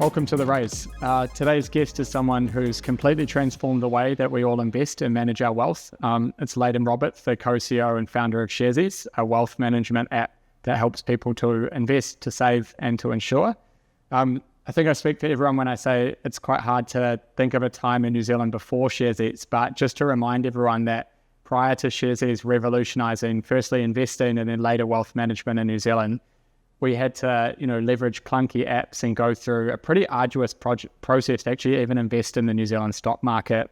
welcome to The Raise. Today's guest is someone who's completely transformed the way that we all invest and manage our wealth. It's Leighton Roberts, the co-CEO and founder of Sharesies, a wealth management app that helps people to invest, to save, and to insure. I think I speak for everyone when I say it's quite hard to think of a time in New Zealand before Sharesies, but just to remind everyone that prior to Sharesies revolutionising, firstly investing and then later wealth management in New Zealand, we had to, leverage clunky apps and go through a pretty arduous process to actually even invest in the New Zealand stock market,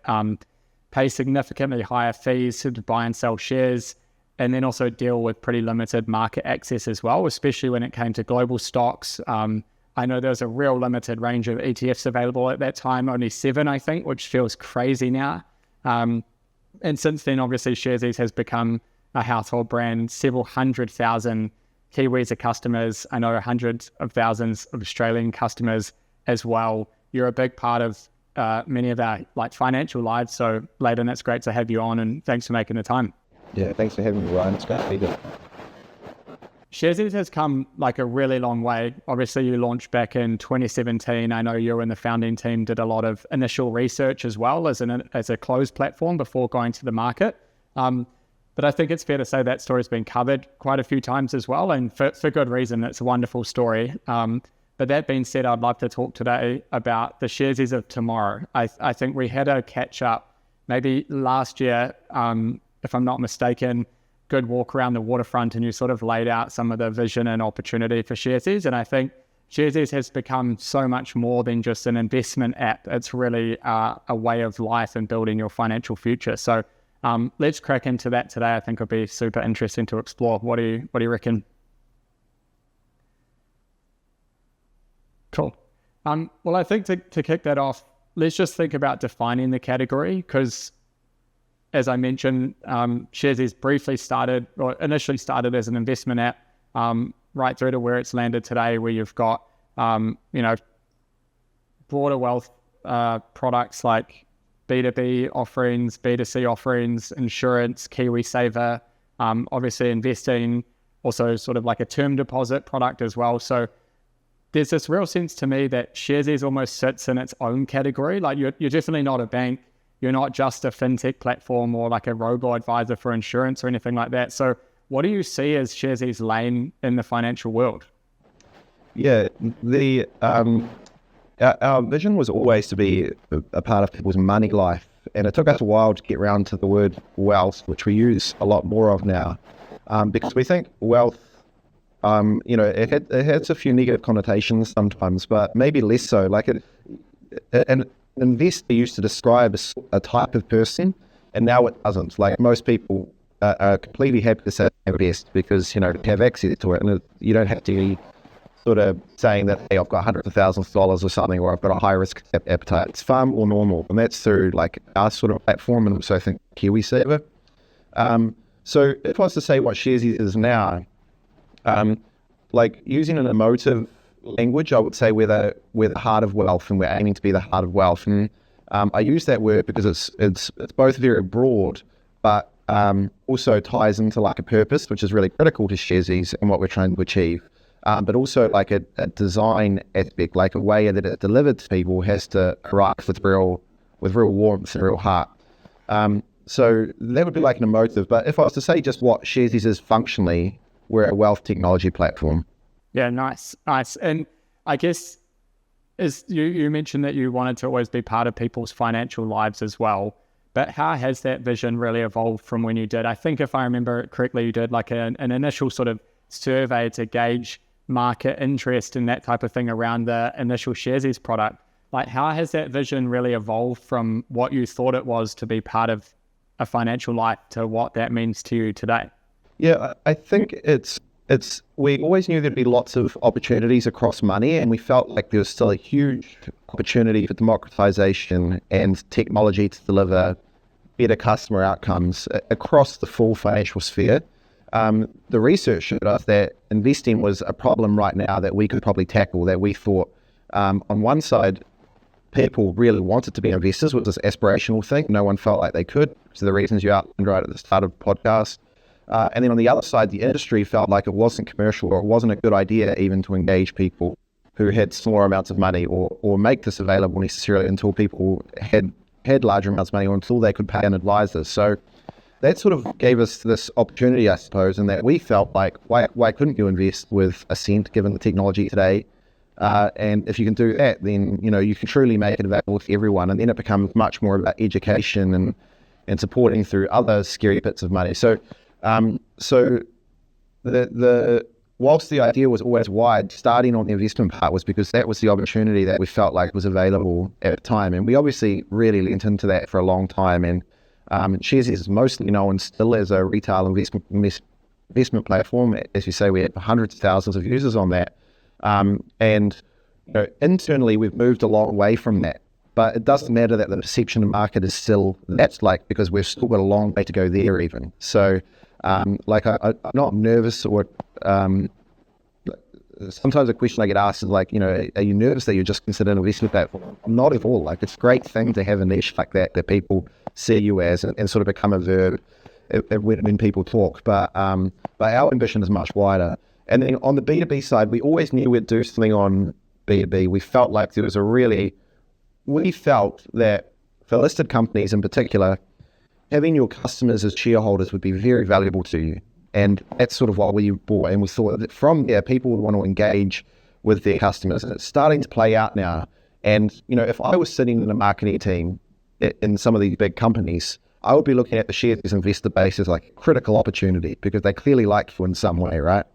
pay significantly higher fees to buy and sell shares, and then also deal with pretty limited market access as well, especially when it came to global stocks. I know there was a real limited range of ETFs available at that time, only 7, I think, which feels crazy now. And since then, obviously, Sharesies has become a household brand. Several 100,000 Kiwis are customers. I know hundreds of thousands of Australian customers as well. You're a big part of many of our financial lives. So Leighton, it's great to have you on, and thanks for making the time. Yeah, thanks for having me, Ryan. It's great to be here. Sharesies has come a really long way. Obviously, you launched back in 2017. I know you and the founding team did a lot of initial research as well as a closed platform before going to the market. But I think it's fair to say that story's been covered quite a few times as well, and for good reason. It's a wonderful story. But that being said, I'd love to talk today about the Sharesies of tomorrow. I think we had a catch up maybe last year, if I'm not mistaken, good walk around the waterfront, and you sort of laid out some of the vision and opportunity for Sharesies. And I think Sharesies has become so much more than just an investment app. It's really a way of life and building your financial future. So let's crack into that today. I think it'll be super interesting to explore. What do you reckon? Cool. Well, I think to kick that off, let's just think about defining the category, because as I mentioned, Sharesies initially started as an investment app, right through to where it's landed today, where you've got, broader wealth products like B2B offerings, B2C offerings, insurance, KiwiSaver, obviously investing, also sort of like a term deposit product as well. So there's this real sense to me that Sharesies almost sits in its own category. Like you're definitely not a bank. You're not just a fintech platform or like a robo-advisor for insurance or anything like that. So what do you see as Sharesies' lane in the financial world? Yeah, our vision was always to be a part of people's money life. And it took us a while to get around to the word wealth, which we use a lot more of now, because we think wealth, it has a few negative connotations sometimes, but maybe less so. Like an investor used to describe a type of person, and now it doesn't. Like most people are completely happy to say invest because, they have access to it, and you don't have to be sort of saying that, hey, I've got hundreds of thousands of dollars or something, or I've got a high risk appetite. It's far more normal, and that's through like our sort of platform, and also I think KiwiSaver. So if I was to say what Sharesies is now, like using an emotive language, I would say we're the heart of wealth, and we're aiming to be the heart of wealth. And I use that word because it's both very broad, but also ties into like a purpose, which is really critical to Sharesies and what we're trying to achieve. But also like a design aspect, like a way that it's delivered to people has to arrive with real warmth and real heart. So that would be like an emotive. But if I was to say just what Sharesies is functionally, we're a wealth technology platform. Yeah, nice. And I guess as you mentioned that you wanted to always be part of people's financial lives as well, but how has that vision really evolved from when you did? I think if I remember it correctly, you did like an initial sort of survey to gauge market interest and that type of thing around the initial Sharesies product. Like how has that vision really evolved from what you thought it was to be part of a financial life to what that means to you today? Yeah, I think we always knew there'd be lots of opportunities across money, and we felt like there was still a huge opportunity for democratization and technology to deliver better customer outcomes across the full financial sphere. The research showed us that investing was a problem right now that we could probably tackle, that we thought on one side, people really wanted to be investors, which was this aspirational thing. No one felt like they could, for the reasons you outlined right at the start of the podcast. And then on the other side, the industry felt like it wasn't commercial, or it wasn't a good idea even to engage people who had smaller amounts of money or make this available necessarily until people had larger amounts of money or until they could pay an advisor. So that sort of gave us this opportunity, I suppose, and that we felt like, why couldn't you invest with a cent given the technology today? And if you can do that, then, you can truly make it available to everyone. And then it becomes much more about education and supporting through other scary bits of money. So, whilst the idea was always wide, starting on the investment part was because that was the opportunity that we felt like was available at the time. And we obviously really leaned into that for a long time. And Sharesies is mostly known still as a retail investment platform. As you say, we have hundreds of thousands of users on that. And internally, we've moved a long way from that. But it doesn't matter that the perception of market is still that's like, because we've still got a long way to go there even. So I'm not nervous or sometimes a question I get asked is like, are you nervous that you're just considered an investment platform? Not at all. Like, it's a great thing to have a niche like that people see you as and sort of become a verb when people talk. But our ambition is much wider. And then on the B2B side, we always knew we'd do something on B2B. We felt like there was we felt that for listed companies in particular, having your customers as shareholders would be very valuable to you. And that's sort of what we bought. And we thought that from there, people would want to engage with their customers. And it's starting to play out now. And, if I was sitting in a marketing team in some of these big companies, I would be looking at the Sharesies investor base as like a critical opportunity because they clearly like you in some way, right?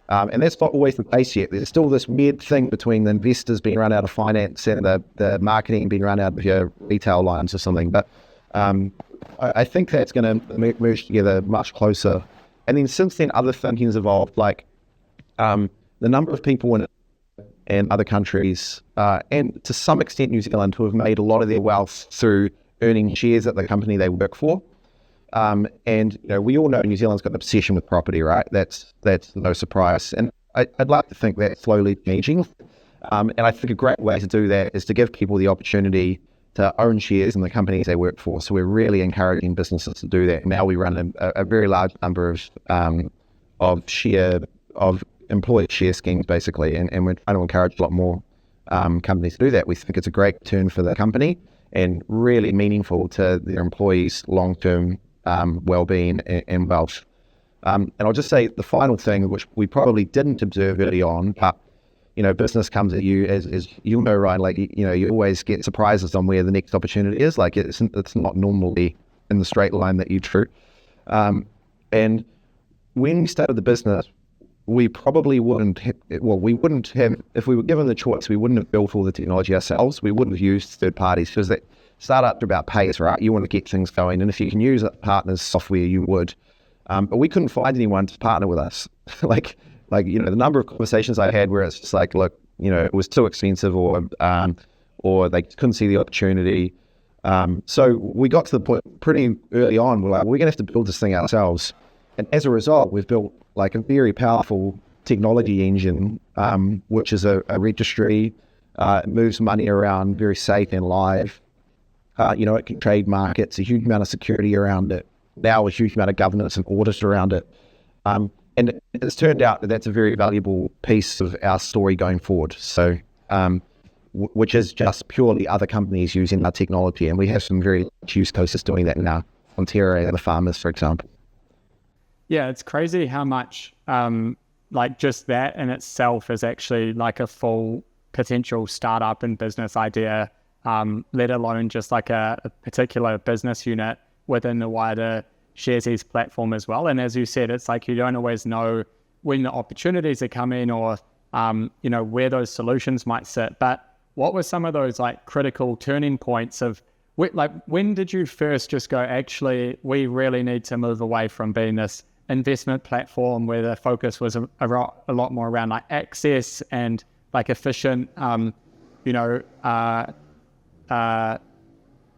And that's not always the case yet. There's still this weird thing between the investors being run out of finance and the marketing being run out of your retail lines or something. But I think that's going to merge together much closer. And then since then, other thinking has evolved, like the number of people in other countries, and to some extent New Zealand, who have made a lot of their wealth through earning shares at the company they work for. And we all know New Zealand's got an obsession with property, right? That's no surprise. And I'd like to think that's slowly changing. And I think a great way to do that is to give people the opportunity to own shares in the companies they work for. So we're really encouraging businesses to do that. Now we run a very large number of employee share schemes, basically, and we're trying to encourage a lot more companies to do that. We think it's a great return for the company and really meaningful to their employees' long-term well-being and wealth. And I'll just say the final thing, which we probably didn't observe early on, but business comes at you as you'll know, Ryan, like, you always get surprises on where the next opportunity is. Like it's not normally in the straight line that you true. And when we started the business, we probably wouldn't have, if we were given the choice, we wouldn't have built all the technology ourselves. We wouldn't have used third parties because that startups are about pace, right? You want to get things going. And if you can use a partner's software, you would. But we couldn't find anyone to partner with us. like, the number of conversations I had where it's just like, look, it was too expensive or they couldn't see the opportunity. So we got to the point pretty early on, we're like, we're going to have to build this thing ourselves. And as a result, we've built like a very powerful technology engine, which is a registry. It moves money around, very safe and live. It can trade markets, a huge amount of security around it. Now a huge amount of governance and audit around it. And it's turned out that that's a very valuable piece of our story going forward. So, which is just purely other companies using our technology. And we have some very large use cases doing that now. Ontario and the farmers, for example. Yeah, it's crazy how much just that in itself is actually like a full potential startup and business idea, let alone just like a particular business unit within the wider Sharesies platform as well. And as you said, it's like you don't always know when the opportunities are coming or, where those solutions might sit. But what were some of those like critical turning points of when did you first just go, actually, we really need to move away from being this investment platform where the focus was a lot more around like access and like efficient,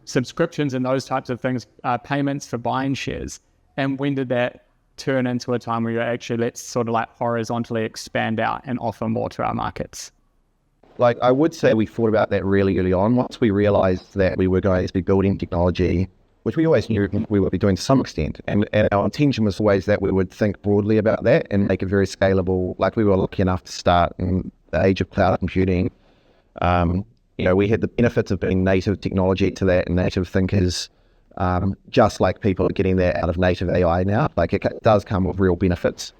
subscriptions and those types of things, payments for buying shares? And when did that turn into a time where you're actually, let's sort of like horizontally expand out and offer more to our markets? Like, I would say we thought about that really early on. Once we realized that we were going to be building technology, which we always knew we would be doing to some extent. And our intention was always that we would think broadly about that and make it very scalable. Like, we were lucky enough to start in the age of cloud computing. We had the benefits of being native technology to that and native thinkers, just like people are getting that out of native AI now. Like it does come with real benefits.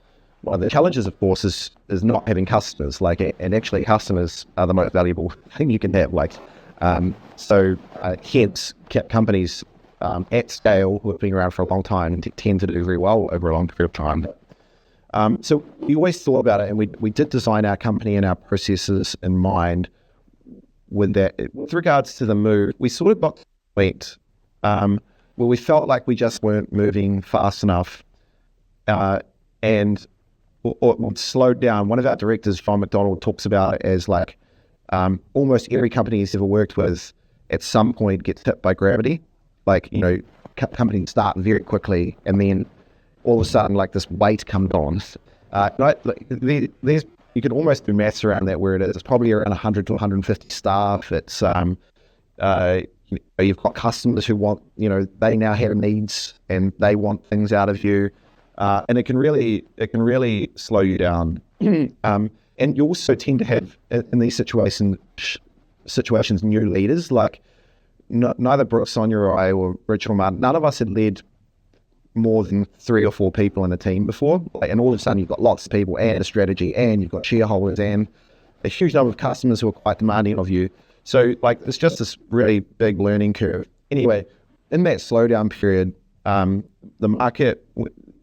One of the challenges, of course, is not having customers. And actually, customers are the most valuable thing you can have. Hence, companies at scale who have been around for a long time tend to do very well over a long period of time. So we always thought about it, and we did design our company and our processes in mind with that. With regards to the move, we sort of got to the point where we felt like we just weren't moving fast enough, and slowed down. One of our directors, John McDonald, talks about it as almost every company he's ever worked with at some point gets hit by gravity. Companies start very quickly, and then all of a sudden, this weight comes on. You can almost do maths around that where it is. It's probably around 100 to 150 staff. It's you've got customers who want, they now have needs and they want things out of you, and it can really slow you down. And you also tend to have in these situations new leaders. Neither Brooke, Sonia, or I, or Richard or Martin, none of us had led more than 3 or 4 people in a team before, and all of a sudden you've got lots of people and a strategy, and you've got shareholders and a huge number of customers who are quite demanding of you. So it's just this really big learning curve. Anyway, in that slowdown period, the market,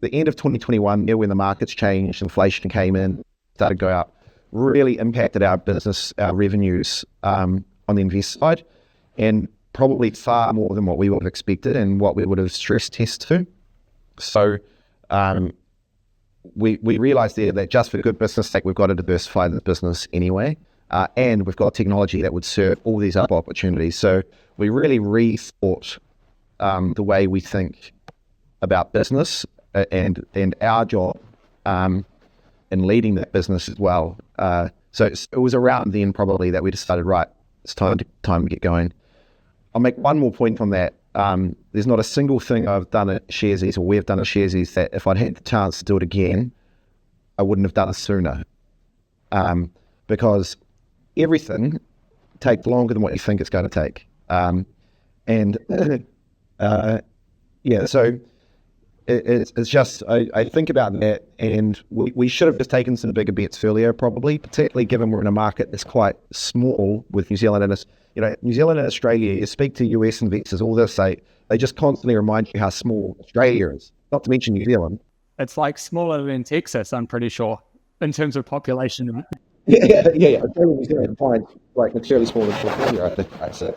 the end of 2021, when the markets changed, inflation came in, started to go up, really impacted our business, our revenues on the invest side, and probably far more than what we would have expected and what we would have stress tested to. So we realized there that just for good business sake, we've got to diversify the business anyway, and we've got technology that would serve all these other opportunities. So we really rethought the way we think about business and our job in leading that business as well. So it was around then probably that we decided, right, it's time to get going. I'll make one more point on that. There's not a single thing I've done at Sharesies, or we've done at Sharesies, that if I'd had the chance to do it again, I wouldn't have done it sooner. Because everything takes longer than what you think it's going to take. So it's just, I think about that, and we should have just taken some bigger bets earlier, probably, particularly given we're in a market that's quite small with New Zealand and New Zealand and Australia. You speak to US investors, all they'll say, they just constantly remind you how small Australia is, not to mention New Zealand. It's smaller than Texas, I'm pretty sure, in terms of population. Yeah. Australia, New Zealand combined, materially smaller than California, I think. Right? So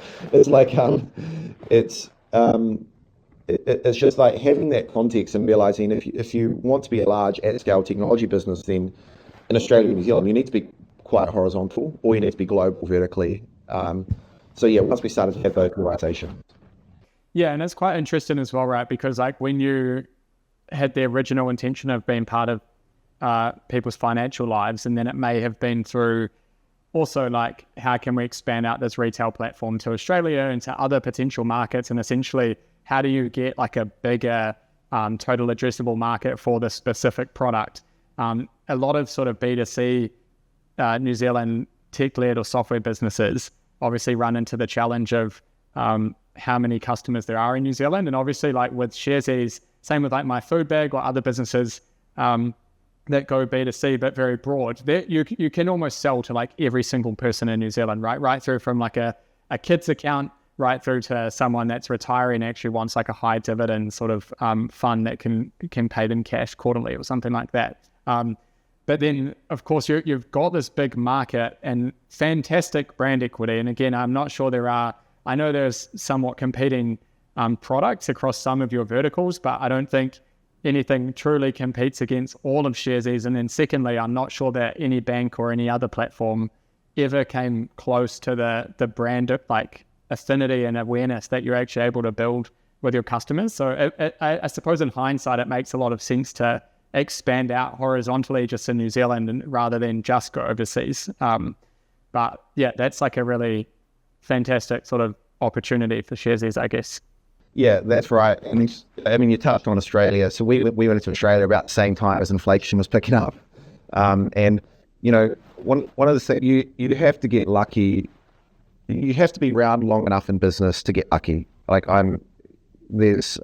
it's just having that context and realizing if you want to be a large at-scale technology business, then in Australia and New Zealand, you need to be quite horizontal, or you need to be global vertically. Once we started to have those realizations. Yeah, and it's quite interesting as well, right? Because when you had the original intention of being part of people's financial lives, and then it may have been through also how can we expand out this retail platform to Australia and to other potential markets, and essentially how do you get a bigger total addressable market for this specific product? A lot of sort of B2C New Zealand tech-led or software businesses obviously run into the challenge of how many customers there are in New Zealand. And obviously with Sharesies, same with my food bag or other businesses that go B2C but very broad, you can almost sell to every single person in New Zealand, right through from a kid's account right through to someone that's retiring actually wants a high dividend sort of fund that can pay them cash quarterly or something like that. But then, of course, you've got this big market and fantastic brand equity. And again, I'm not sure I know there's somewhat competing products across some of your verticals, but I don't think anything truly competes against all of Sharesies. And then secondly, I'm not sure that any bank or any other platform ever came close to the brand affinity and awareness that you're actually able to build with your customers. So I suppose in hindsight, it makes a lot of sense to expand out horizontally just in New Zealand rather than just go overseas. But yeah, that's a really fantastic sort of opportunity for Sharesies, I guess. Yeah, that's right. And you touched on Australia. So we went to Australia about the same time as inflation was picking up. And one of the things you have to get lucky. You have to be around long enough in business to get lucky. Like I think there's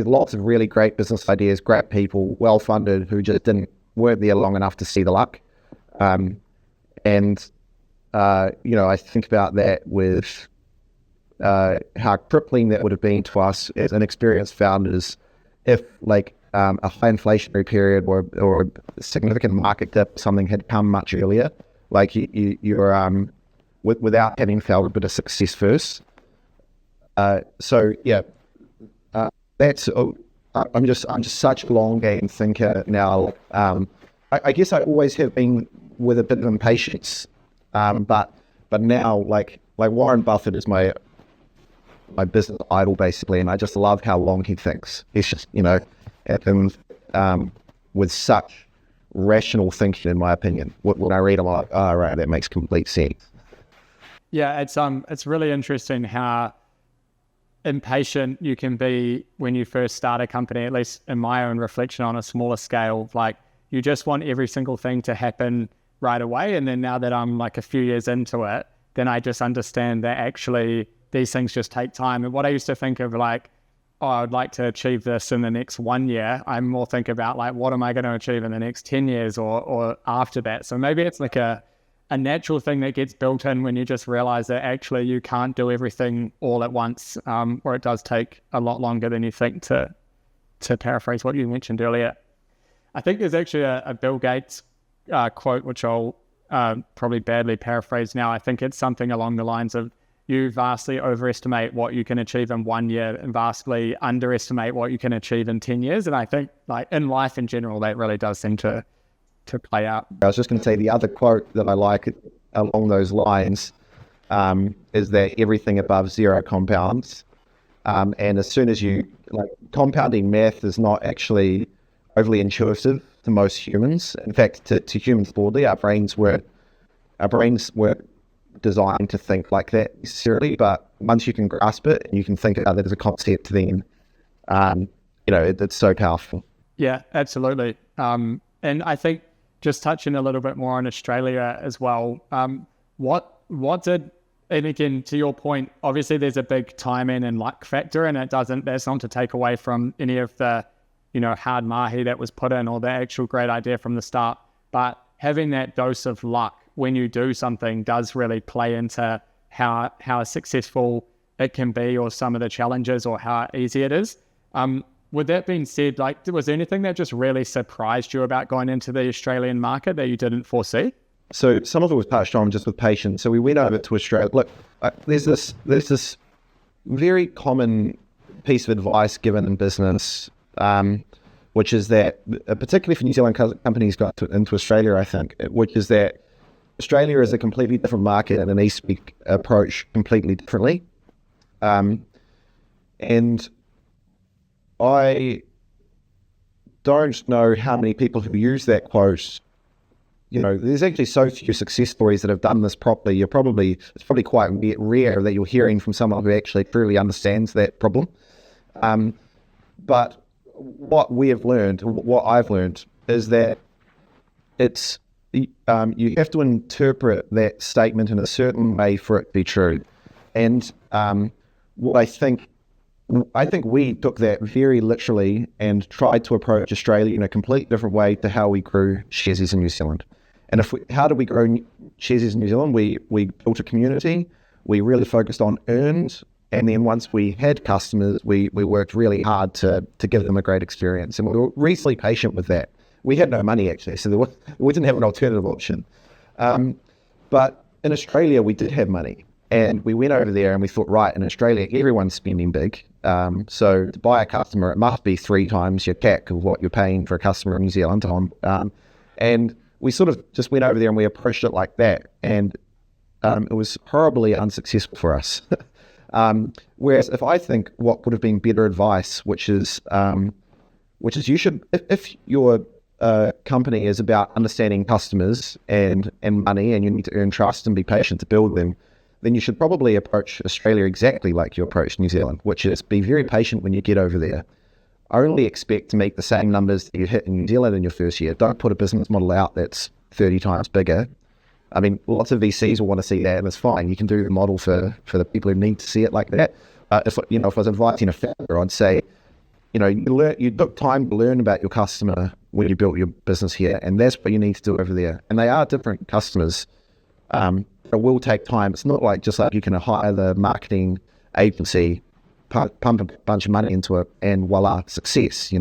lots of really great business ideas, great people, well funded, who just weren't there long enough to see the luck. I think about that with how crippling that would have been to us as inexperienced founders if a high inflationary period or a significant market dip, something had come much earlier, like you're without having felt a bit of success first. That's I'm just such a long game thinker now. I guess I always have been with a bit of impatience, but now like Warren Buffett is my business idol basically, and I just love how long he thinks. He's just with such rational thinking, in my opinion. When I read, I'm like, oh right, that makes complete sense. Yeah, it's really interesting how impatient you can be when you first start a company, at least in my own reflection on a smaller scale. Like you just want every single thing to happen right away. And then now that I'm like a few years into it, then I just understand that actually these things just take time. And what I used to think of like, oh, I would like to achieve this in the next 1 year, I more think about like, what am I going to achieve in the next 10 years or after that? So maybe it's like a natural thing that gets built in when you just realize that actually you can't do everything all at once, or it does take a lot longer than you think, to paraphrase what you mentioned earlier. I think there's actually a Bill Gates quote, which I'll probably badly paraphrase now. I think it's something along the lines of, you vastly overestimate what you can achieve in 1 year and vastly underestimate what you can achieve in 10 years. And I think like in life in general, that really does seem to play out. I was just going to say the other quote that I like along those lines is that everything above zero compounds. And as soon as compounding math is not actually overly intuitive to most humans. In fact, to humans broadly, our brains weren't designed to think like that necessarily, but once you can grasp it and you can think about it as a concept, then it's so powerful. Yeah, absolutely. And I think just touching a little bit more on Australia as well, what did, and again, to your point, obviously there's a big timing and luck factor, and that's not to take away from any of the, hard mahi that was put in or the actual great idea from the start, but having that dose of luck when you do something does really play into how successful it can be, or some of the challenges, or how easy it is. With that being said, was there anything that just really surprised you about going into the Australian market that you didn't foresee? So some of it was touched on just with patience. So we went over to Australia. Look, there's this very common piece of advice given in business, which is that, particularly for New Zealand companies got into Australia, I think, which is that Australia is a completely different market and an e-speak approach completely differently. And I don't know how many people who use that quote. There's actually so few success stories that have done this properly. It's probably quite rare that you're hearing from someone who actually truly understands that problem. But what I've learned is that it's you have to interpret that statement in a certain way for it to be true. And what I think we took that very literally and tried to approach Australia in a completely different way to how we grew Sharesies in New Zealand. And how did we grow Sharesies in New Zealand? We built a community. We really focused on earned. And then once we had customers, we worked really hard to give them a great experience. And we were reasonably patient with that. We had no money actually, so we didn't have an alternative option. But in Australia, we did have money. And we went over there and we thought, right, in Australia, everyone's spending big. So to buy a customer, it must be 3 times your CAC of what you're paying for a customer in New Zealand. And we sort of just went over there and we approached it like that. And it was horribly unsuccessful for us. Whereas if I think what would have been better advice, which is you should, if your company is about understanding customers and money, and you need to earn trust and be patient to build them, then you should probably approach Australia exactly like you approach New Zealand, which is be very patient when you get over there. Only expect to make the same numbers that you hit in New Zealand in your first year. Don't put a business model out that's 30 times bigger. I mean, lots of VCs will want to see that, and it's fine. You can do the model for the people who need to see it like that. If I was inviting a founder, I'd say, you took time to learn about your customer when you built your business here, and that's what you need to do over there. And they are different customers. It will take time. It's not like just like you can hire the marketing agency, pump a bunch of money into it, and voila, success.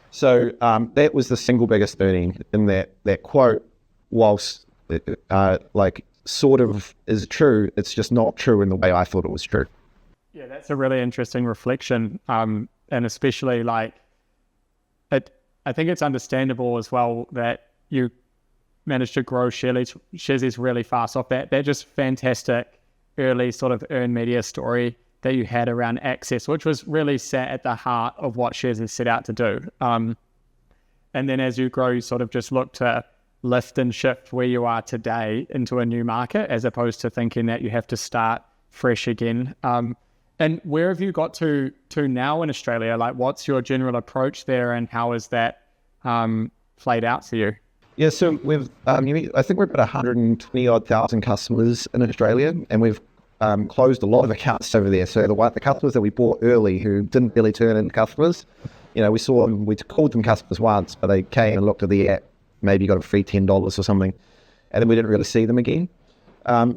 So that was the single biggest learning in that quote. Whilst sort of is true, it's just not true in the way I thought it was true. Yeah, that's a really interesting reflection, and especially I think it's understandable as well that you managed to grow Sharesies really fast off that just fantastic early sort of earned media story that you had around access, which was really sat at the heart of what Sharesies set out to do. And then as you grow, you sort of just look to lift and shift where you are today into a new market, as opposed to thinking that you have to start fresh again. And where have you got to now in Australia? What's your general approach there, and how has that played out for you? Yeah, so we've, I think we're about 120 odd thousand customers in Australia, and we've closed a lot of accounts over there. So the customers that we bought early who didn't really turn into customers, we saw them, we called them customers once, but they came and looked at the app, maybe got a free $10 or something, and then we didn't really see them again.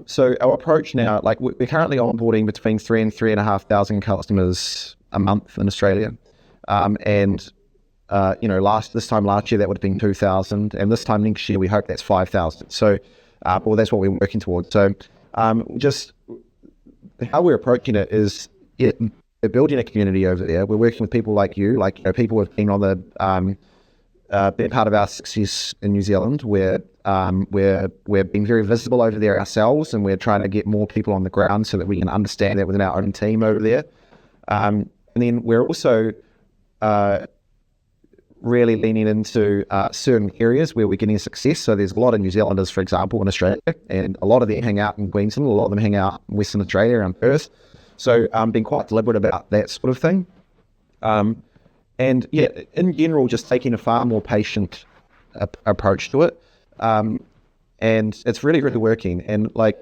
So our approach now, we're currently onboarding between 3,000 and 3,500 customers a month in Australia. This time last year, that would have been 2,000. And this time next year, we hope that's 5,000. So, that's what we're working towards. So, just how we're approaching it is we're building a community over there. We're working with people like you, people who have been on the, been part of our success in New Zealand, where we're being very visible over there ourselves, and we're trying to get more people on the ground so that we can understand that within our own team over there. And then we're also really leaning into certain areas where we're getting success. So there's a lot of New Zealanders, for example, in Australia, and a lot of them hang out in Queensland, a lot of them hang out in Western Australia around Perth. So being quite deliberate about that sort of thing. And yeah, in general, just taking a far more patient approach to it. And it's really, really working. And I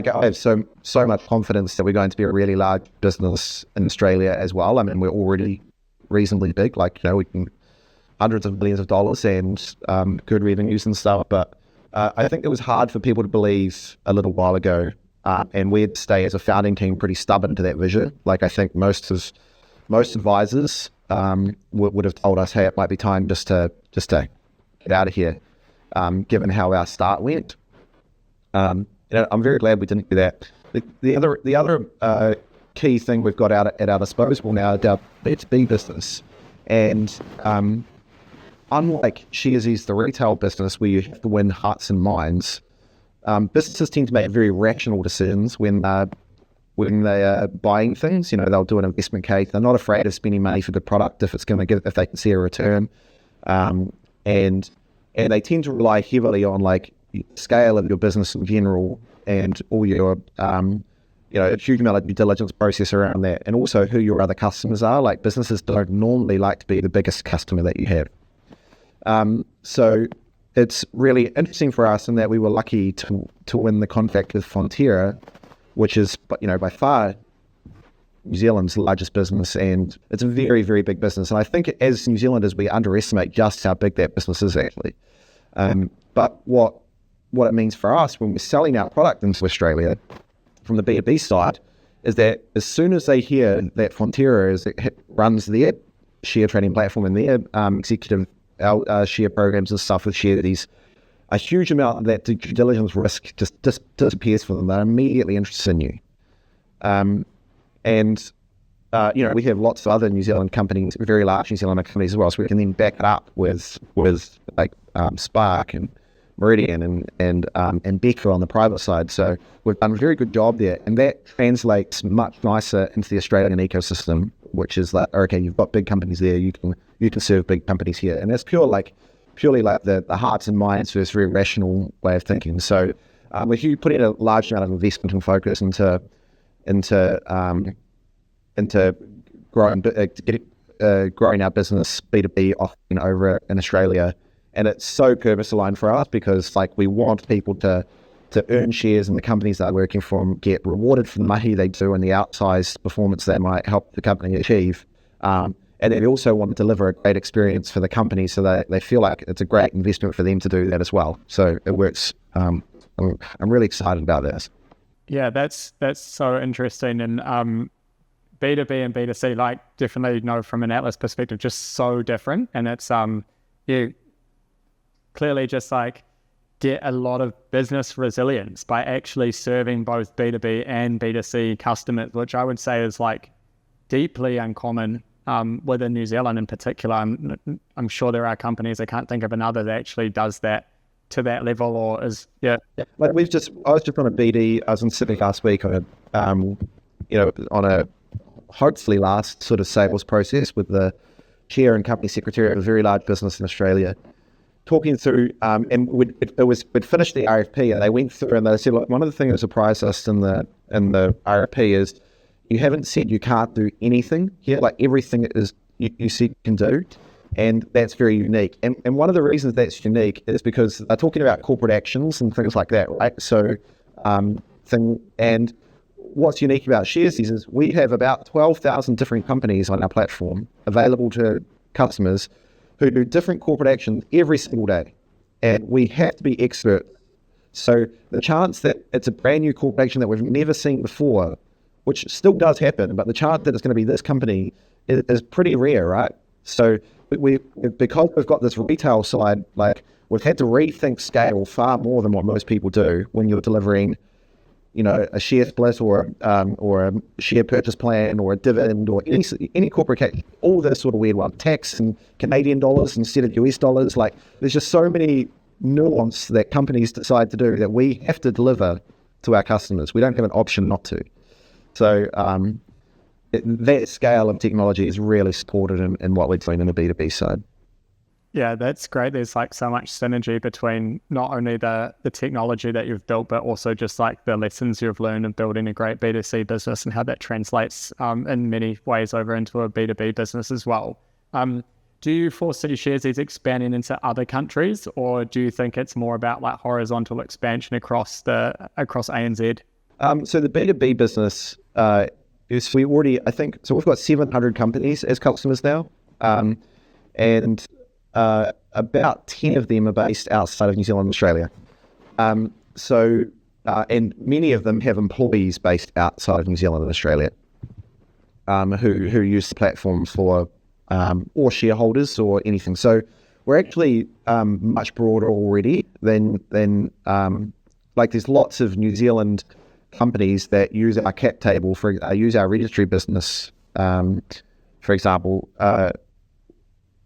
have so much confidence that we're going to be a really large business in Australia as well. I mean, we're already reasonably big, we can hundreds of millions of dollars and good revenues and stuff. But I think it was hard for people to believe a little while ago. And we'd stay as a founding team pretty stubborn to that vision. I think most advisors would have told us, hey, it might be time just to get out of here, given how our start went. I'm very glad we didn't do that. The other key thing we've got at our disposal now is our B2B business. And unlike Sharesies, the retail business where you have to win hearts and minds, businesses tend to make very rational decisions when they are buying things. They'll do an investment case. They're not afraid of spending money for good product if they can see a return. And they tend to rely heavily on scale of your business in general and all your a huge amount of due diligence process around that, and also who your other customers are. Businesses don't normally like to be the biggest customer that you have. So it's really interesting for us in that we were lucky to win the contract with Fonterra, which is by far New Zealand's largest business, and it's a very, very big business. And I think as New Zealanders, we underestimate just how big that business is actually. But what it means for us when we're selling our product into Australia from the B2B side is that as soon as they hear that Fonterra runs their share trading platform and their executive share programs and stuff with Sharesies, a huge amount of that due diligence risk just disappears for them. They're immediately interested in you. We have lots of other New Zealand companies, very large New Zealand companies as well, so we can then back it up with Spark and Meridian and Becker on the private side. So we've done a very good job there, and that translates much nicer into the Australian ecosystem, which is okay, you've got big companies there, you can serve big companies here, and that's purely the hearts and minds versus very rational way of thinking. So we're putting a large amount of investment and focus into growing our business B2B offering over in Australia, And it's so purpose aligned for us because like we want people to earn shares in the companies they're working from, get rewarded for the money they do and the outsized performance that might help the company achieve. And they also want to deliver a great experience for the company so that they feel like it's a great investment for them to do that as well. So it works. I'm really excited about this. Yeah, that's so interesting. And B2B and B2C, like definitely know from an Atlas perspective, just so different. And it's you clearly just like get a lot of business resilience by actually serving both B2B and B2C customers, which I would say is like deeply uncommon within New Zealand in particular. I'm sure there are companies, I can't think of another that actually does that to that level or is, yeah. Like I was just on a BD, I was in Sydney last week on a hopefully last sort of sales process with the chair and company secretary of a very large business in Australia, talking through, and we'd finished the RFP and they went through and they said, look, one of the things that surprised us in the RFP is you haven't said you can't do anything here, like everything is you said you can do, and that's very unique. And one of the reasons that's unique is because they're talking about corporate actions and things like that, right? So, and what's unique about Sharesies is we have about 12,000 different companies on our platform available to customers who do different corporate actions every single day. And we have to be expert. So the chance that it's a brand new corporate action that we've never seen before, which still does happen, but the chance that it's going to be this company is pretty rare, right? So because we've got this retail side, like we've had to rethink scale far more than what most people do when you're delivering, a share split or a share purchase plan or a dividend or any corporate case, all this sort of weird one, tax and Canadian dollars instead of US dollars. Like there's just so many nuance that companies decide to do that we have to deliver to our customers. We don't have an option not to. So that scale of technology is really supported in what we're doing in the B2B side. Yeah, that's great. There's like so much synergy between not only the technology that you've built, but also just like the lessons you've learned in building a great B2C business and how that translates in many ways over into a B2B business as well. Do you foresee Sharesies expanding into other countries, or do you think it's more about like horizontal expansion across ANZ? So the B2B business is we've got 700 companies as customers now, and about 10 of them are based outside of New Zealand and Australia. And many of them have employees based outside of New Zealand and Australia who use the platform for or shareholders or anything. So we're actually much broader already than like there's lots of New Zealand companies that use our cap table use our registry business, for example,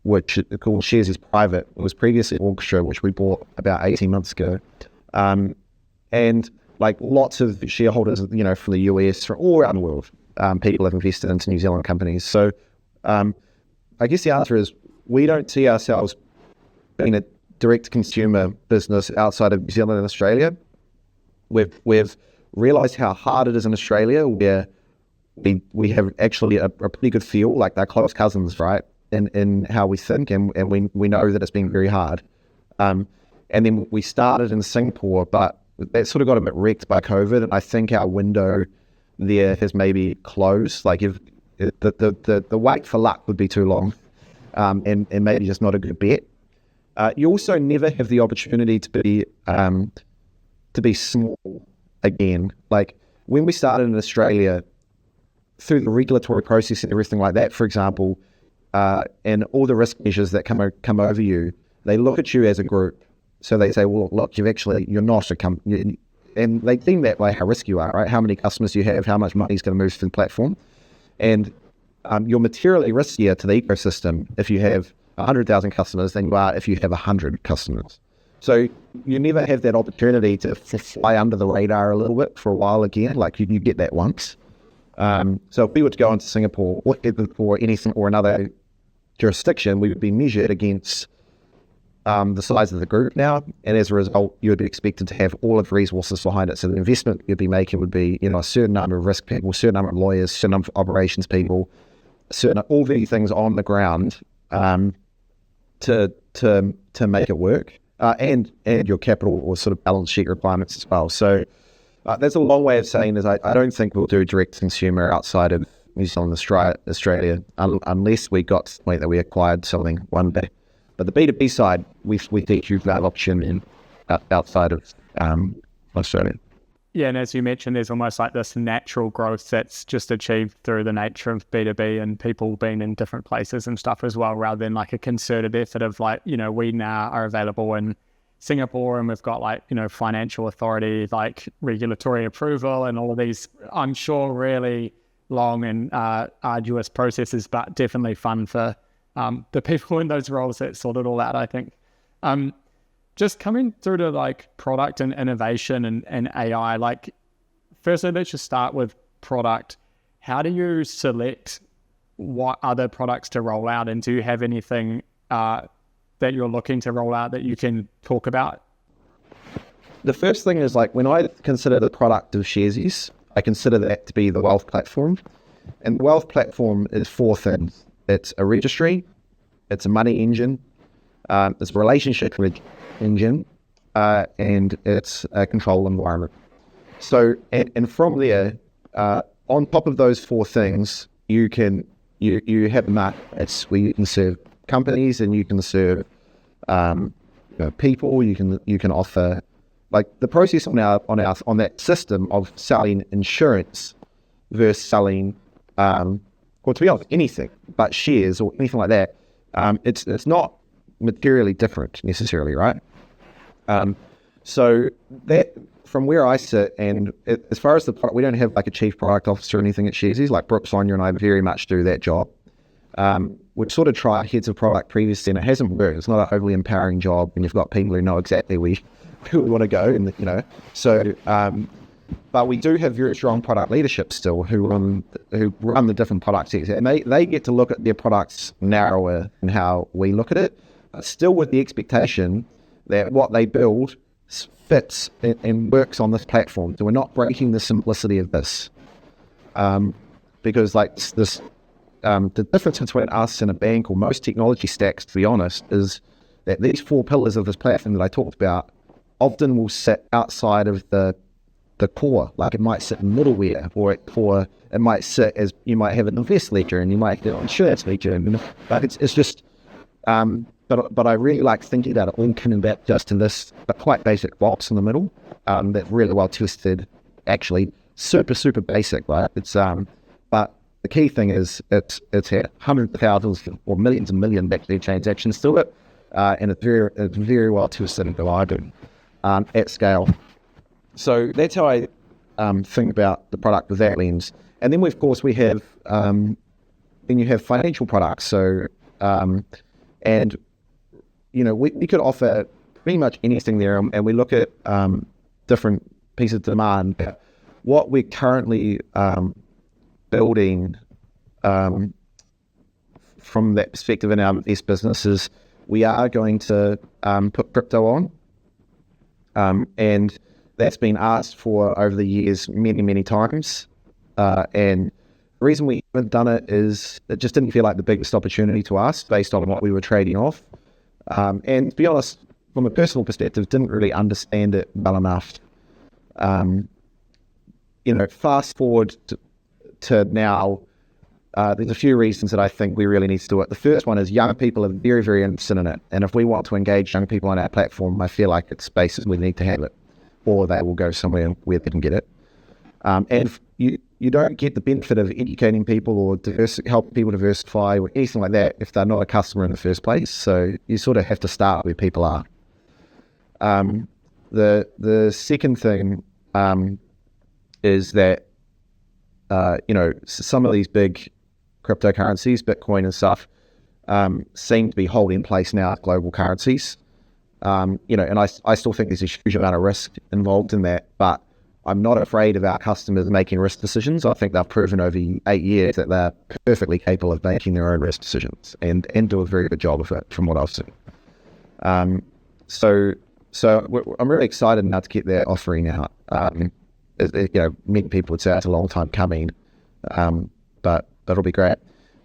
which is called Sharesies Private. It was previously Orchestra, which we bought about 18 months ago. And like lots of shareholders, from the US, from all around the world, people have invested into New Zealand companies. So I guess the answer is we don't see ourselves being a direct consumer business outside of New Zealand and Australia. We've realized how hard it is in Australia, where we have actually a pretty good feel, like they're close cousins, right? In how we think, and we know that it's been very hard. And then we started in Singapore, but that sort of got a bit wrecked by COVID, and I think our window there has maybe closed. Like if the wait for luck would be too long, and maybe just not a good bet. You also never have the opportunity to be small again. Like when we started in Australia, through the regulatory process and everything like that, for example, and all the risk measures that come over you, they look at you as a group. So they say, well, look, you're not a company. And they deem that by how risky you are, right? How many customers you have, how much money is going to move through the platform. And you're materially riskier to the ecosystem if you have 100,000 customers than you are if you have 100 customers. So you never have that opportunity to fly under the radar a little bit for a while again. Like you get that once. So if we were to go into Singapore or anything or another jurisdiction, we would be measured against the size of the group now, and as a result, you would be expected to have all of the resources behind it. So the investment you'd be making would be, a certain number of risk people, a certain number of lawyers, a certain number of operations people, all these things on the ground to to make it work, and your capital or sort of balance sheet requirements as well. So that's a long way of saying is I don't think we'll do direct consumer outside of New Zealand, Australia, unless we got to the point that we acquired something one day. But the B2B side, we think you've got option outside of Australia. Yeah, and as you mentioned, there's almost like this natural growth that's just achieved through the nature of B2B and people being in different places and stuff as well, rather than like a concerted effort of like, we now are available in Singapore and we've got like, financial authority, like regulatory approval and all of these, I'm sure, really long and arduous processes, but definitely fun for the people in those roles that sort it all out, I think. Just coming through to like product and innovation and AI, like firstly, let's just start with product. How do you select what other products to roll out? And do you have anything that you're looking to roll out that you can talk about? The first thing is like when I consider the product of Sharesies, I consider that to be the wealth platform. And the wealth platform is four things. It's a registry, it's a money engine, it's a relationship engine, and it's a control environment. So, and from there, on top of those four things, you have markets where you can serve companies and you can serve people. You can offer like the process on that system of selling insurance versus selling, well, to be honest, anything but shares or anything like that. It's not materially different necessarily, right? So that from where I sit, and as far as the product, we don't have like a chief product officer or anything at Sharesies. Like Brooke, Sonia, and I very much do that job. We've sort of tried heads of product previously, and it hasn't worked. It's not an overly empowering job, and you've got people who know exactly where we want to go, and So, but we do have very strong product leadership still who run the different product sets, and they get to look at their products narrower than how we look at it, but still with the expectation that what they build fits and works on this platform. So we're not breaking the simplicity of this, because like this, the difference between us and a bank or most technology stacks, to be honest, is that these four pillars of this platform that I talked about often will sit outside of the core. Like it might sit in middleware, or it might sit as you might have an invest ledger and you might have an insurance ledger, but it's just. But I really like thinking about it all coming back just to this, but quite basic box in the middle, that's really well tested, actually super basic, right? It's but the key thing is it's had hundreds of thousands or millions and millions actually transactions to it, and it's very well tested and reliable at scale. So that's how I think about the product with that lens. And then of course we have then you have financial products. So and we could offer pretty much anything there, and we look at different pieces of demand. What we're currently building from that perspective in our invest business is we are going to put crypto on, and that's been asked for over the years many times, and the reason we haven't done it is it just didn't feel like the biggest opportunity to us based on what we were trading off. And to be honest, from a personal perspective, didn't really understand it well enough. Fast forward to now, there's a few reasons that I think we really need to do it. The first one is young people are very interested in it. And if we want to engage young people on our platform, I feel like it's spaces we need to have it, or they will go somewhere where they can get it. And you don't get the benefit of educating people or help people diversify or anything like that if they're not a customer in the first place. So you sort of have to start where people are. The second thing is that some of these big cryptocurrencies, Bitcoin and stuff, seem to be holding place now at global currencies. And I still think there's a huge amount of risk involved in that, but I'm not afraid of our customers making risk decisions. I think they've proven over 8 years that they're perfectly capable of making their own risk decisions and do a very good job of it from what I've seen. So I'm really excited now to get that offering out. Many people would say it's a long time coming, but that'll be great.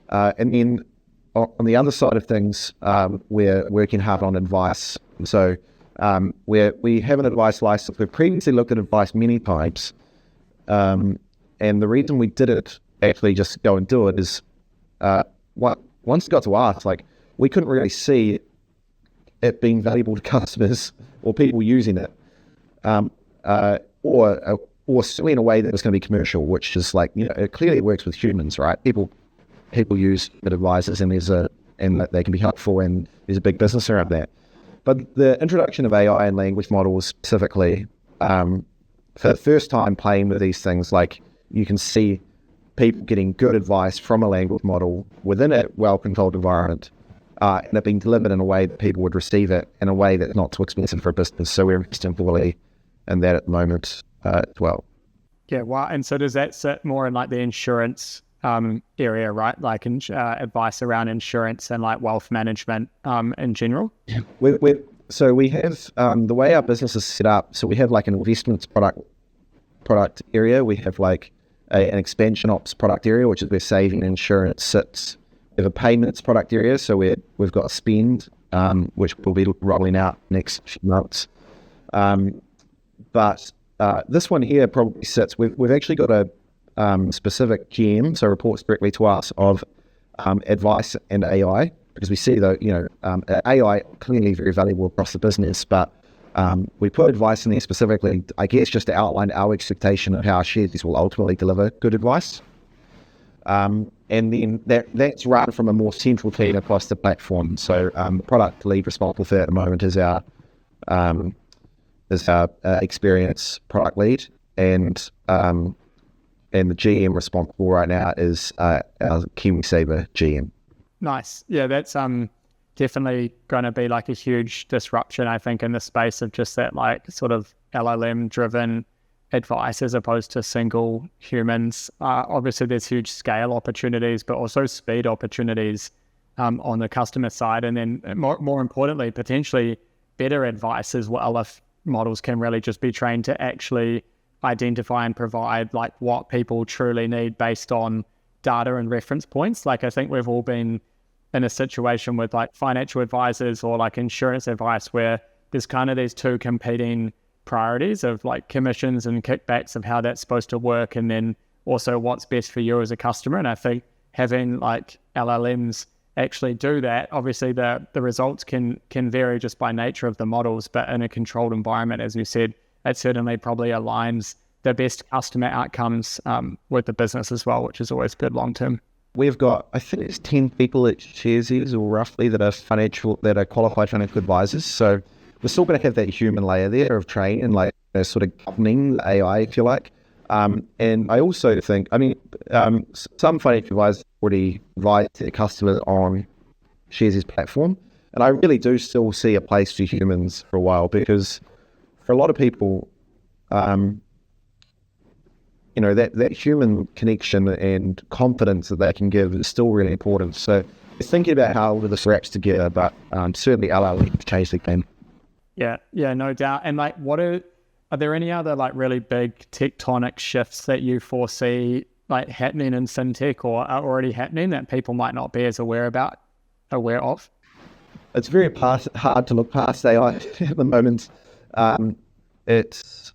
And then on the other side of things, we're working hard on advice. So we have an advice license. We've previously looked at advice many times, and the reason we did it, actually just go and do it, is once it got to us, like, we couldn't really see it being valuable to customers or people using it, or certainly in a way that was going to be commercial, which is like, it clearly works with humans, right? People use advisors, and and that they can be helpful, and there's a big business around that. But the introduction of AI and language models specifically, for the first time playing with these things, like, you can see people getting good advice from a language model within a well-controlled environment, and it being delivered in a way that people would receive it in a way that's not too expensive for a business. So we're investing heavily in that at the moment as well. Yeah, wow. And so does that sit more in like the insurance area, right? Like advice around insurance and like wealth management in general? So we have, the way our business is set up, so we have like an investments product area. We have like an expansion ops product area, which is where saving and insurance sits. We have a payments product area, so we've got spend, which we'll be rolling out next few months. But this one here probably sits, we've actually got a specific GM, so reports directly to us, of advice and AI, because we see that, AI clearly very valuable across the business, but we put advice in there specifically, I guess, just to outline our expectation of how Sharesies will ultimately deliver good advice. And then that's run from a more central team across the platform. So the product lead responsible for that at the moment is our experience product lead, and the GM responsible right now is our KiwiSaver GM. Nice. Yeah, that's definitely going to be like a huge disruption, I think, in the space of just that like sort of LLM driven advice as opposed to single humans. Obviously there's huge scale opportunities, but also speed opportunities on the customer side. And then more importantly, potentially better advice as well, if models can really just be trained to actually identify and provide like what people truly need based on data and reference points. Like, I think we've all been in a situation with like financial advisors or like insurance advice where there's kind of these two competing priorities of like commissions and kickbacks of how that's supposed to work, and then also what's best for you as a customer. And I think having like LLMs actually do that, obviously the results can vary just by nature of the models, but in a controlled environment, as you said, it certainly probably aligns the best customer outcomes with the business as well, which is always good long term. We've got, I think it's 10 people at Sharesies, or roughly, that are qualified financial advisors. So we're still going to have that human layer there of training and like sort of governing the AI, if you like. And I also think, some financial advisors already advise their customers on Sharesies platform, and I really do still see a place for humans for a while, because for a lot of people, that human connection and confidence that they can give is still really important. So thinking about how all of this wraps together, but certainly LLM change the game. Yeah, no doubt. And like, are there any other like really big tectonic shifts that you foresee like happening in fintech or are already happening that people might not be as aware of? It's very hard to look past AI at the moment. It's,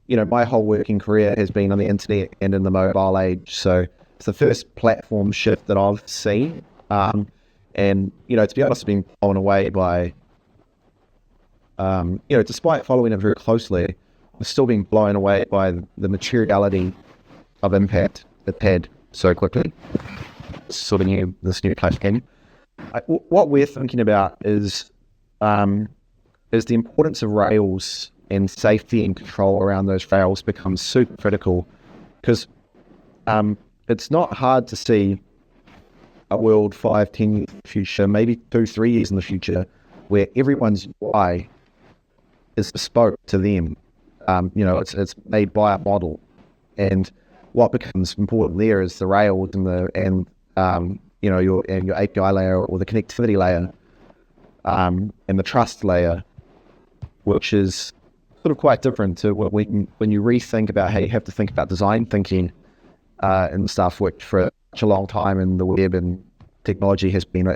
my whole working career has been on the internet and in the mobile age. So it's the first platform shift that I've seen. And, to be honest, I've been blown away by, despite following it very closely, I've still been blown away by the materiality of impact it had so quickly. It's sort of this new platform. What we're thinking about is the importance of Rails and safety and control around those Rails becomes super critical, because it's not hard to see a world 5-10 years in the future, maybe 2-3 years in the future, where everyone's UI is bespoke to them. It's made by a model, and what becomes important there is the Rails and your API layer or the connectivity layer, and the trust layer, which is sort of quite different to when you rethink about how you have to think about design thinking and stuff, which for such a long time in the web and technology has been,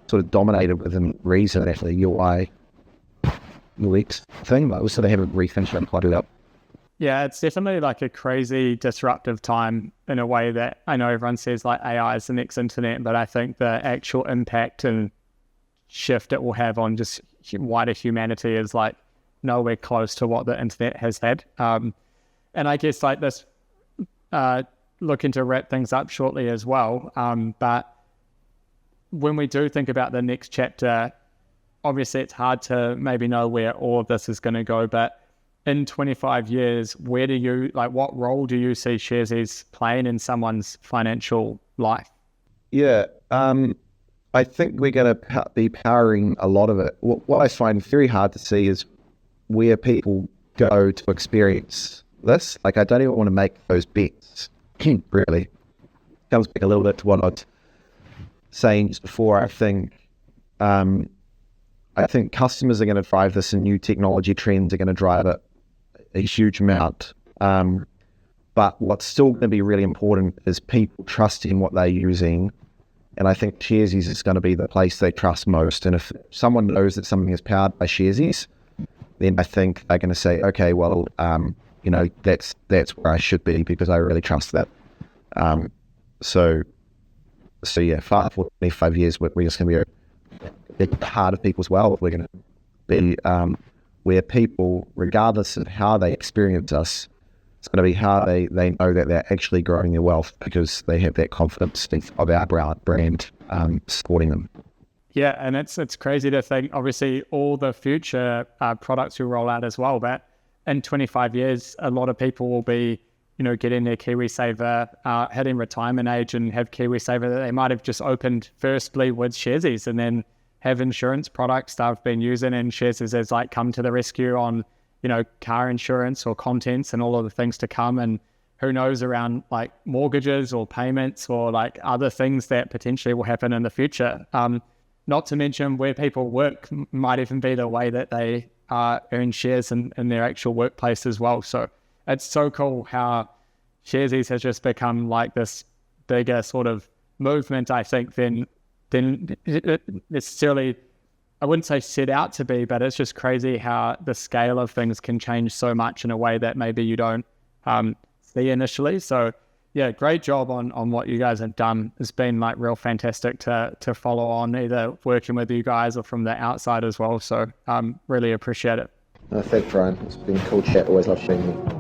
sort of dominated within reason, actually, UI, UX thing, but we sort of haven't rethinked it quite a lot. Yeah, it's definitely like a crazy disruptive time in a way that I know everyone says like AI is the next internet, but I think the actual impact and shift it will have on just wider humanity is like nowhere close to what the internet has had. And I guess like this, looking to wrap things up shortly as well. But when we do think about the next chapter, obviously it's hard to maybe know where all of this is going to go, but in 25 years, what role do you see Sharesies playing in someone's financial life? Yeah, I think we're going to be powering a lot of it. What I find very hard to see is where people go to experience this. Like, I don't even want to make those bets, really. Comes back a little bit to what I was saying just before. I think customers are going to drive this, and new technology trends are going to drive it a huge amount. But what's still going to be really important is people trusting what they're using. And I think Sharesies is going to be the place they trust most. And if someone knows that something is powered by Sharesies, then I think they're going to say, okay, well, that's where I should be, because I really trust that. So yeah, 25 years, we're just going to be a big part of people's wealth. We're going to be where people, regardless of how they experience us, it's going to be how they know that they're actually growing their wealth, because they have that confidence of our brand supporting them. Yeah, and it's crazy to think, obviously, all the future products will roll out as well, but in 25 years, a lot of people will be, getting their KiwiSaver, hitting retirement age, and have KiwiSaver that they might have just opened firstly with Sharesies, and then have insurance products that I've been using, and Sharesies has like come to the rescue on, car insurance or contents and all of the things to come. And who knows around like mortgages or payments or like other things that potentially will happen in the future. Not to mention where people work might even be the way that they earn shares in their actual workplace as well. So it's so cool how Sharesies has just become like this bigger sort of movement, I think, than necessarily, I wouldn't say set out to be, but it's just crazy how the scale of things can change so much in a way that maybe you don't see initially. So yeah, great job on what you guys have done. It's been like real fantastic to follow on, either working with you guys or from the outside as well. So really appreciate it. Thanks, Ryan. It's been a cool chat. Always love sharing you.